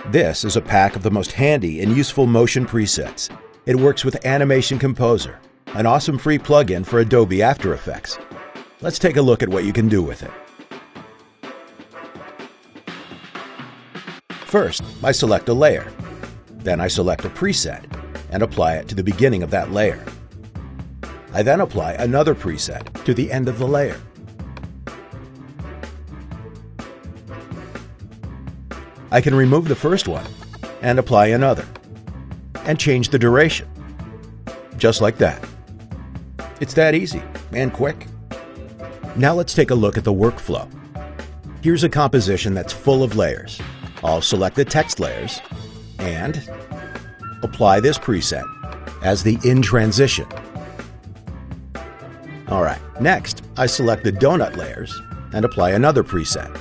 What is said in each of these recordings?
This is a pack of the most handy and useful motion presets. It works with Animation Composer, an awesome free plugin for Adobe After Effects. Let's take a look at what you can do with it. First, I select a layer. Then I select a preset and apply it to the beginning of that layer. I then apply another preset to the end of the layer. I can remove the first one and apply another, and change the duration. Just like that. It's that easy and quick. Now let's take a look at the workflow. Here's a composition that's full of layers. I'll select the text layers and apply this preset as the in transition. Alright, next I select the donut layers and apply another preset.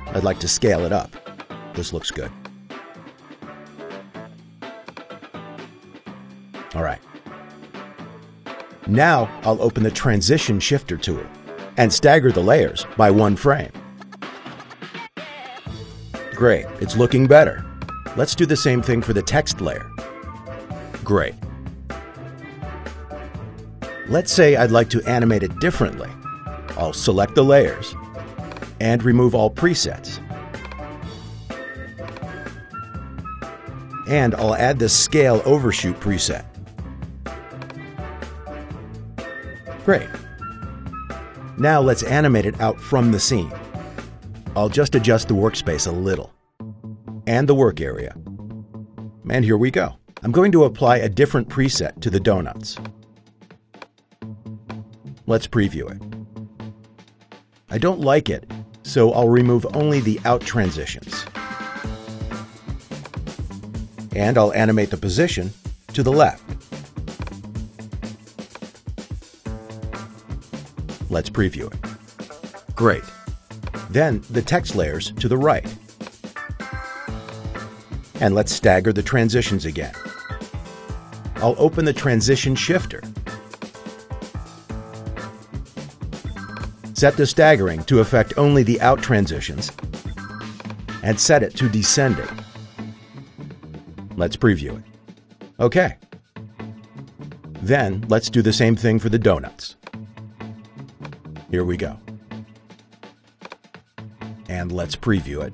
I'd like to scale it up. This looks good. Alright. Now I'll open the Transition Shifter tool and stagger the layers by 1 frame. Great, it's looking better. Let's do the same thing for the text layer. Great. Let's say I'd like to animate it differently. I'll select the layers and remove all presets. And I'll add the Scale Overshoot preset. Great. Now let's animate it out from the scene. I'll just adjust the workspace a little, and the work area. And here we go. I'm going to apply a different preset to the donuts. Let's preview it. I don't like it, so I'll remove only the out transitions. And I'll animate the position to the left. Let's preview it. Great. Then the text layers to the right. And let's stagger the transitions again. I'll open the Transition Shifter. Set the staggering to affect only the out transitions and set it to descending. Let's preview it. Okay. Then let's do the same thing for the donuts. Here we go. And let's preview it.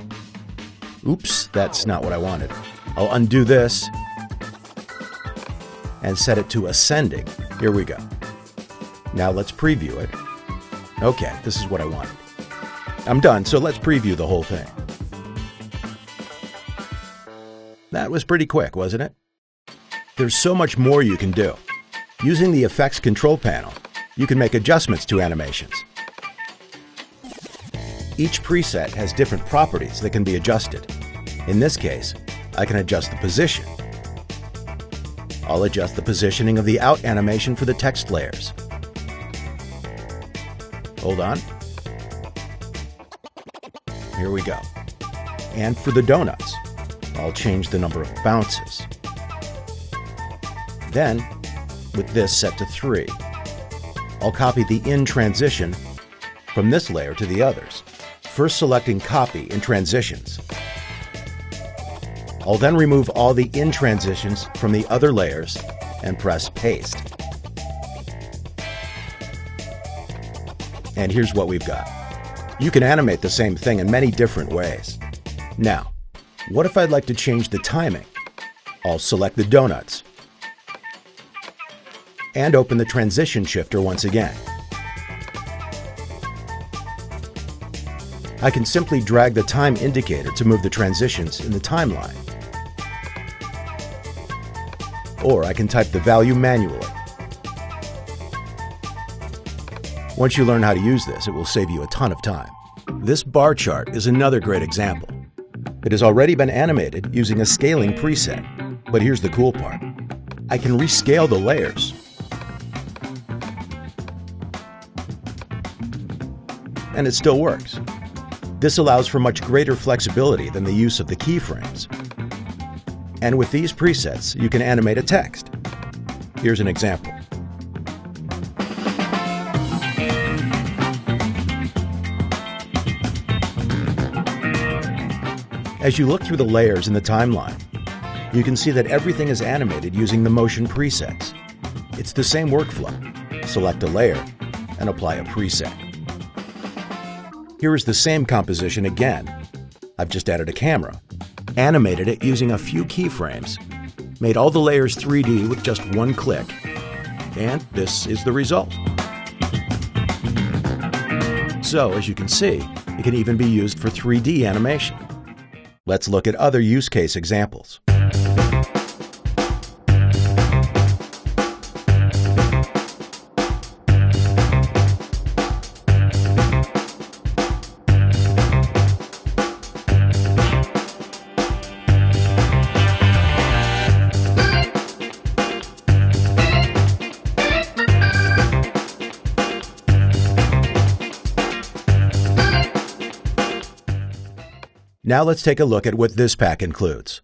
Oops, that's not what I wanted. I'll undo this and set it to ascending. Here we go. Now let's preview it. Okay, this is what I wanted. I'm done, so let's preview the whole thing. That was pretty quick, wasn't it? There's so much more you can do. Using the Effects Control Panel, you can make adjustments to animations. Each preset has different properties that can be adjusted. In this case, I can adjust the position. I'll adjust the positioning of the out animation for the text layers. Hold on. Here we go. And for the donuts, I'll change the number of bounces. Then, with this set to 3, I'll copy the in transition from this layer to the others, first selecting Copy in Transitions. I'll then remove all the in transitions from the other layers and press Paste. And here's what we've got. You can animate the same thing in many different ways. Now, what if I'd like to change the timing? I'll select the donuts and open the Transition Shifter once again. I can simply drag the time indicator to move the transitions in the timeline. Or I can type the value manually. Once you learn how to use this, it will save you a ton of time. This bar chart is another great example. It has already been animated using a scaling preset, but here's the cool part. I can rescale the layers. And it still works. This allows for much greater flexibility than the use of the keyframes. And with these presets, you can animate a text. Here's an example. As you look through the layers in the timeline, you can see that everything is animated using the motion presets. It's the same workflow. Select a layer and apply a preset. Here is the same composition again. I've just added a camera, animated it using a few keyframes, made all the layers 3D with just one click, and this is the result. So, as you can see, it can even be used for 3D animation. Let's look at other use case examples. Now let's take a look at what this pack includes.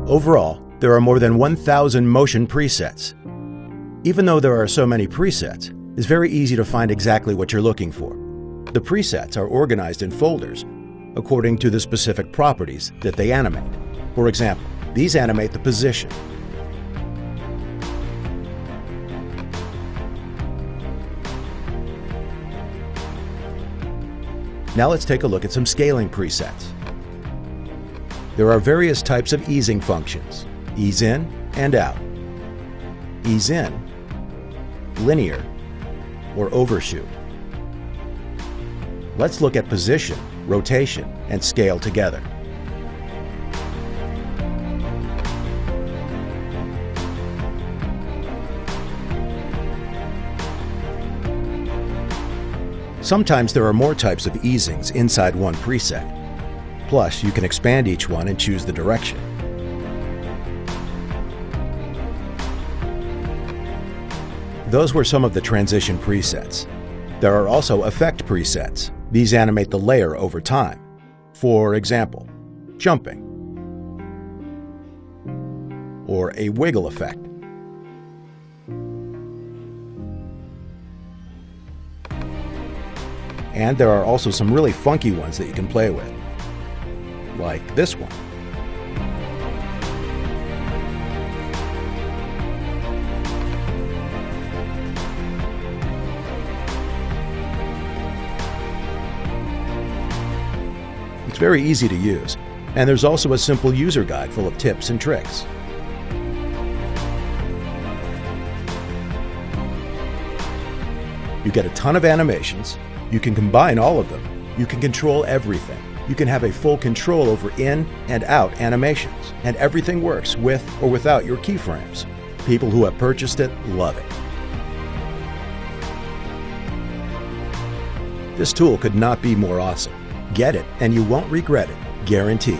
Overall, there are more than 1,000 motion presets. Even though there are so many presets, it's very easy to find exactly what you're looking for. The presets are organized in folders according to the specific properties that they animate. For example, these animate the position. Now let's take a look at some scaling presets. There are various types of easing functions: ease in and out, ease in, linear, or overshoot. Let's look at position, rotation, and scale together. Sometimes there are more types of easings inside one preset. Plus, you can expand each one and choose the direction. Those were some of the transition presets. There are also effect presets. These animate the layer over time. For example, jumping, or a wiggle effect. And there are also some really funky ones that you can play with, like this one. It's very easy to use, and there's also a simple user guide full of tips and tricks. You get a ton of animations, you can combine all of them, you can control everything. You can have a full control over in and out animations, and everything works with or without your keyframes. People who have purchased it love it. This tool could not be more awesome. Get it and you won't regret it, guaranteed.